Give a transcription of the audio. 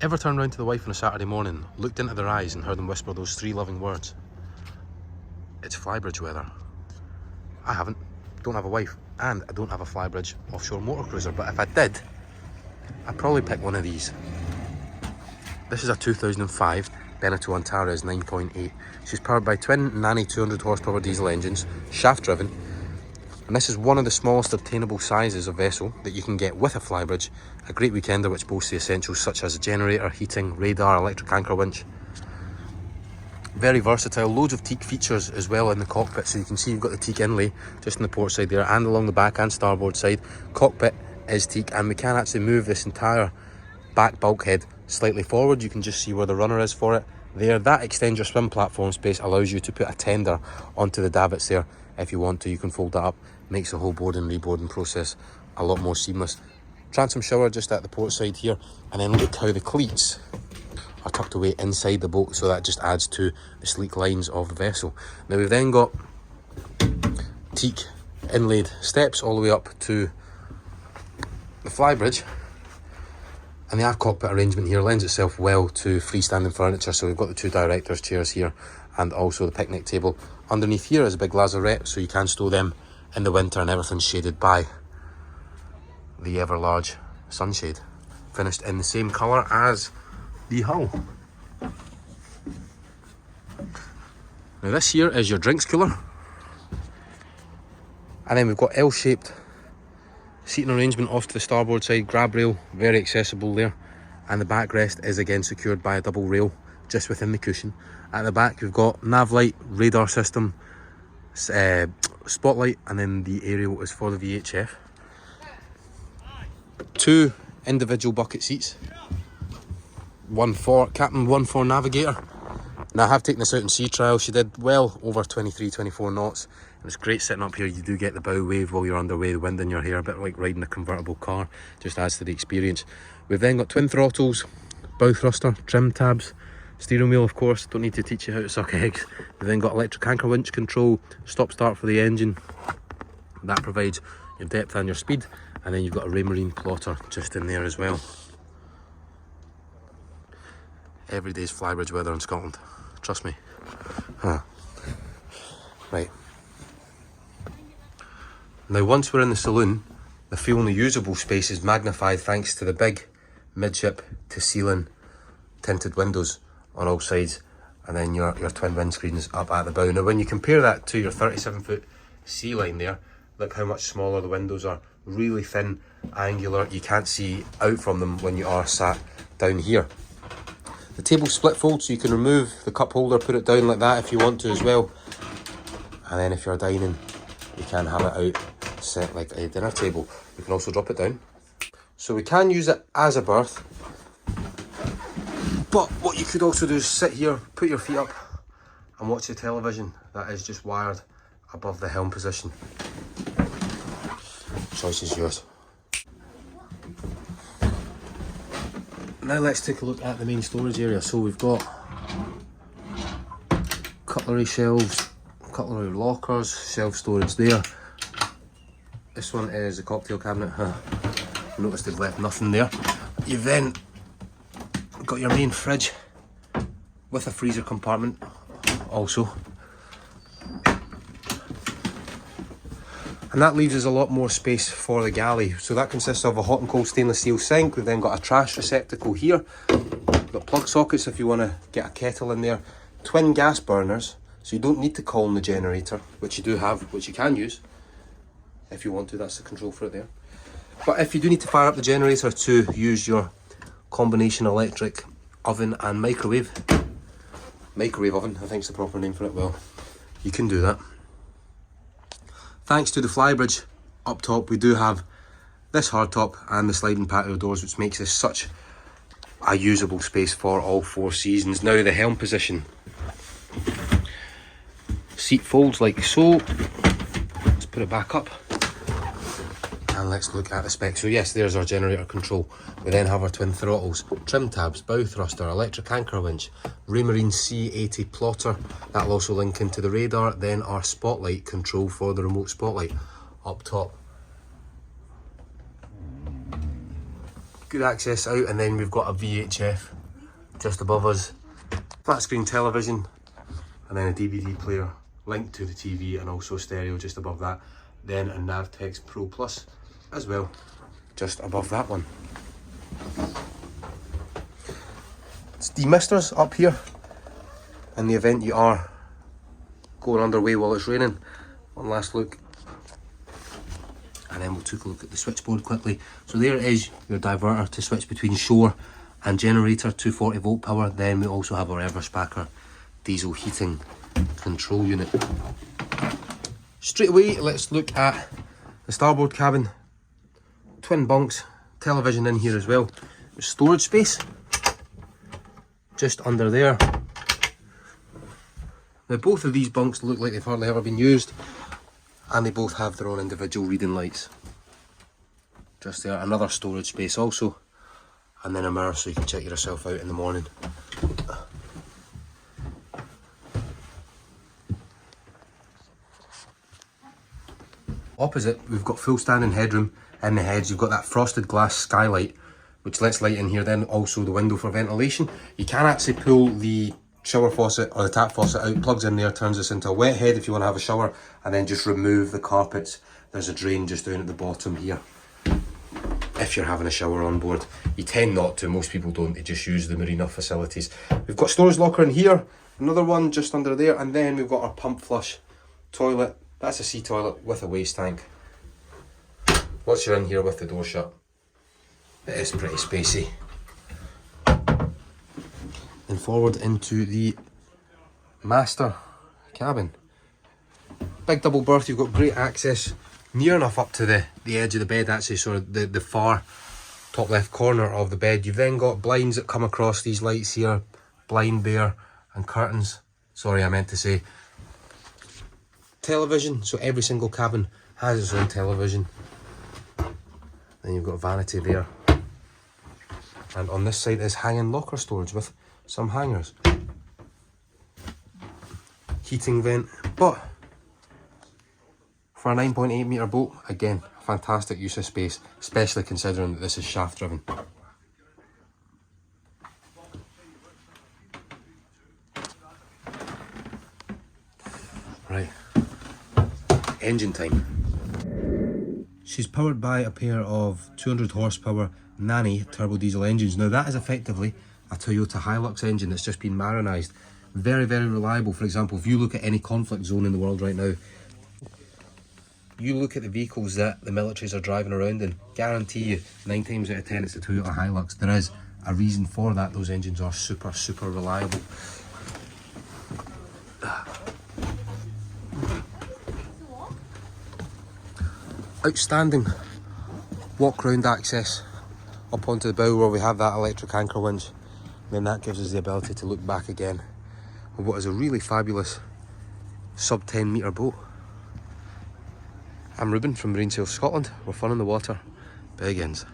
Ever turned round to the wife on a Saturday morning, looked into their eyes and heard them whisper those three loving words? It's Flybridge weather. I haven't, don't have a wife, and I don't have a Flybridge offshore motor cruiser, but if I did, I'd probably pick one of these. This is a 2005 Beneteau Antares 9.8. She's powered by twin Nanny 200 horsepower diesel engines, shaft driven, and this is one of the smallest obtainable sizes of vessel that you can get with a Flybridge, a great weekender which boasts the essentials such as a generator, heating, radar, electric anchor winch. Very versatile, loads of teak features as well in the cockpit, so you can see you've got the teak inlay just on the port side there and along the back and starboard side. Cockpit is teak, and we can actually move this entire back bulkhead slightly forward. You can just see where the runner is for it there. That extends your swim platform space, allows you to put a tender onto the davits there if you want to. You can fold that up, makes the whole boarding reboarding process a lot more seamless. Transom shower just at the port side here, and then look how the cleats are tucked away inside the boat, so that just adds to the sleek lines of the vessel. Now we've then got teak inlaid steps all the way up to the Flybridge, and the aft cockpit arrangement here lends itself well to freestanding furniture. So we've got the two directors' chairs here and also the picnic table. Underneath here is a big lazarette, so you can stow them in the winter, and everything's shaded by the ever large sunshade, finished in the same colour as the hull. Now this here is your drinks cooler, and then we've got L-shaped seating arrangement off to the starboard side, grab rail, very accessible there, and the backrest is again secured by a double rail just within the cushion. At the back we've got nav light, radar system, spotlight, and then the aerial is for the VHF. Two individual bucket seats, one for captain, one for navigator. Now I have taken this out in sea trial. She did well over 23-24 knots. It was great sitting up here. You do get the bow wave while you're underway, the wind in your hair, a bit like riding a convertible car, just adds to the experience. We've then got twin throttles, bow thruster, trim tabs, steering wheel of course, don't need to teach you how to suck eggs. We've then got electric anchor winch control, stop start for the engine, that provides your depth and your speed, and then you've got a Raymarine plotter just in there as well. Every day's Flybridge weather in Scotland, trust me. Right. Now once we're in the saloon, the fuel and the usable space is magnified thanks to the big midship to ceiling tinted windows on all sides, and then your twin windscreens up at the bow. Now when you compare that to your 37-foot sea line there, look how much smaller the windows are, really thin, angular, you can't see out from them when you are sat down here. The table split fold, so you can remove the cup holder, put it down like that if you want to as well, and then if you're dining you can have it out set like a dinner table. You can also drop it down, so we can use it as a berth, but what you could also do is sit here, put your feet up and watch the television that is just wired above the helm position. Choice is yours. Now let's take a look at the main storage area. So we've got cutlery shelves, cutlery lockers, shelf storage there. This one is a cocktail cabinet. Notice they've left nothing there. You've then got your main fridge with a freezer compartment also. And that leaves us a lot more space for the galley. So that consists of a hot and cold stainless steel sink. We've then got a trash receptacle here. We've got plug sockets if you want to get a kettle in there. Twin gas burners, so you don't need to call on the generator, which you do have, which you can use if you want to. That's the control for it there. But if you do need to fire up the generator to use your combination electric oven and microwave oven, I think is the proper name for it, well, you can do that. Thanks to the Flybridge up top, we do have this hardtop and the sliding patio doors, which makes this such a usable space for all four seasons. Now the helm position. Seat folds like so. Let's put it back up. And let's look at the specs. So yes, there's our generator control. We then have our twin throttles, trim tabs, bow thruster, electric anchor winch, Raymarine C80 plotter. That'll also link into the radar. Then our spotlight control for the remote spotlight up top. good access out, and then we've got a VHF just above us, flat screen television, and then a DVD player linked to the TV, and also stereo just above that. Then a Navtex Pro Plus as well, just above that one. It's demisters up here in the event you are going underway while it's raining. One last look, and then we'll take a look at the switchboard quickly. So there is your diverter to switch between shore and generator, 240 volt power. Then we also have our Everspacker diesel heating control unit. Straight away, let's look at the starboard cabin. Twin bunks, television in here as well. There's storage space just under there. Now both of these bunks look like they've hardly ever been used, and they both have their own individual reading lights. Just there, another storage space also, and then a mirror so you can check yourself out in the morning. Opposite, we've got full standing headroom in the heads. You've got that frosted glass skylight which lets light in here, then also the window for ventilation. You can actually pull the shower faucet or the tap faucet out, plugs in there, turns this into a wet head if you want to have a shower, and then just remove the carpets. There's a drain just down at the bottom here if you're having a shower on board. You tend not to, most people don't, they just use the marina facilities. We've got storage locker in here, another one just under there, and then we've got our pump flush toilet. That's a sea toilet with a waste tank. Once you're in here with the door shut, it is pretty spacey. And forward into the master cabin. Big double berth, you've got great access near enough up to the edge of the bed actually, so the far top left corner of the bed. You've then got blinds that come across these lights here, blind bare and curtains. Sorry, I meant to say television, so every single cabin has its own television. Then you've got vanity there, and on this side is hanging locker storage with some hangers. Heating vent, but for a 9.8 metre boat, again, fantastic use of space, especially considering that this is shaft driven. Right, engine time. She's powered by a pair of 200 horsepower Nanny turbo diesel engines. Now that is effectively a Toyota Hilux engine that's just been marinized. Very, very reliable. For example, if you look at any conflict zone in the world right now, you look at the vehicles that the militaries are driving around in, guarantee you 9 times out of 10 it's a Toyota Hilux. There is a reason for that. Those engines are super, super reliable. Outstanding walk round access up onto the bow where we have that electric anchor winch. And then that gives us the ability to look back again on what is a really fabulous sub 10 metre boat. I'm Ruben from Marine Sail Scotland, where fun in the water begins.